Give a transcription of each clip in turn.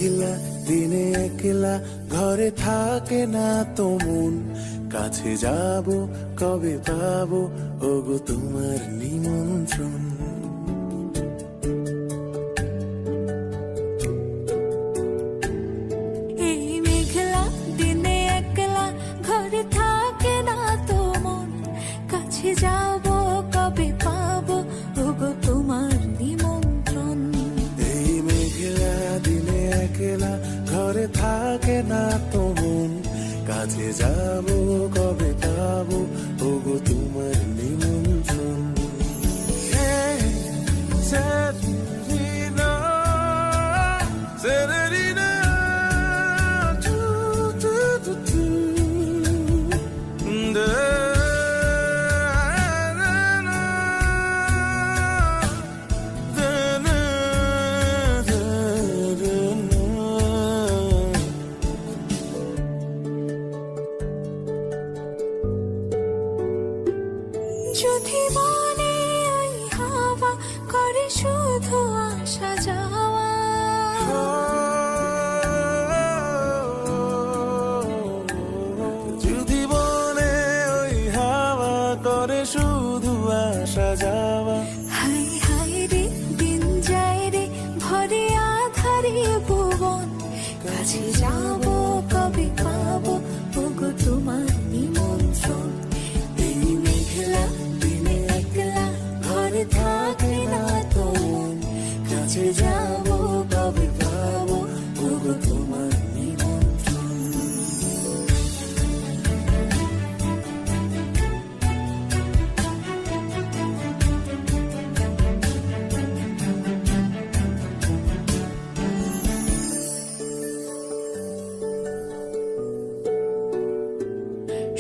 মেঘলা দিনে একলা ঘরে থাকে না তো মন, কাছে যাব কবে পাবো ওগো তোমার নিমন্ত্রণ। এই মেঘলা দিনে একলা ঘরে থাকে না তো মন, কাছে যাব কবে পাবো ওগো তোমার নিমন্ত্রণ। এই মেঘলা দিনে একলা ঘরে থাকে না তো মন, কাছে যাব কবে পাবো ওগো তোমার নিমন্ত্রণ। Severina, Severina, tu, tu, tu, tu. Da, da, da, da, da, da, da. যদি মনে ওই হাওয়া করে শুধু আসা যাওয়া, যদি বনে ওই হাওয়া করে শুধু আসা যাওয়া, হাই হাই রে দিন যায় রে ভরে আধারে ভুবন, কাছে যাব কবে পাবো ওগো তোমার নিমন্ত্রণ। এই মেঘলা দিনে একলা ঘরে থাকে না তো মন, কাছে যাব কবে পাবো ওগো তোমার নিমন্ত্রণ।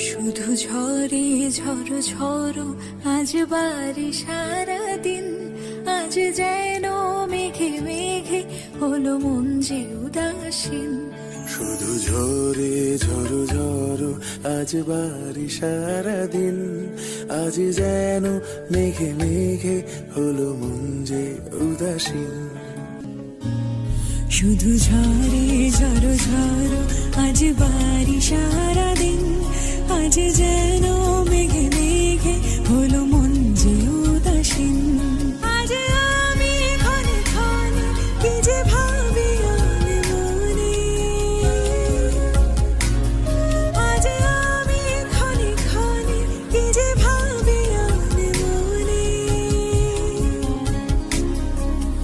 শুধু ঝরে ঝড়ো ঝড়ো আজ বাড়ি সারাদিন, আজ যেন মেঘে মেঘে হলো মন যে উদাসীন। শুধু ঝরে ঝড়ো ঝড়ো আজ বাড়ি সারাদিন, আজ যেন মেঘে মেঘে হলো মন যে উদাসীন। শুধু ঝরে ঝড়ো ঝড়ো আজ বাড়ি সারাদিন, আজ যেন মেঘে মেঘে হলো মন যে উদাসীন। আজ আমি ক্ষণে ক্ষণে কি যে ভাবি আমি মনে, আজ আমি ক্ষণে ক্ষণে কি যে ভাবি আমি মনে।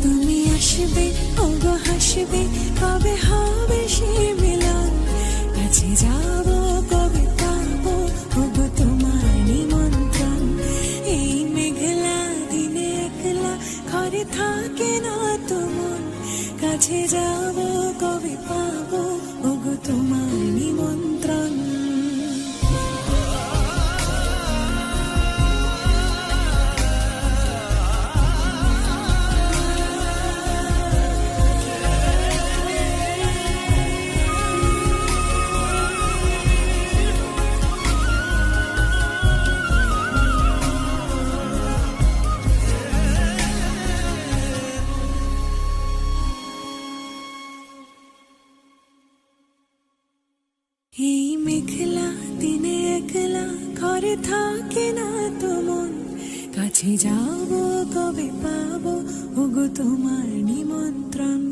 তুমি আসবে ওগো হাসবে কবে হবে সে মিলন, কাছে যাব কবে পাবো ওগো তোমার নিমন্ত্রণ। এই মেঘলা দিনে একলা ঘরে থাকে না তো মন, কাছে যাব কবে পাবো ওগো তোমার নিমন্ত্রণ। এই মেঘলা দিনে একলা ঘরে থাকে না তো মন, কাছে যাব কবে পাবো ওগো তোমার নিমন্ত্রণ।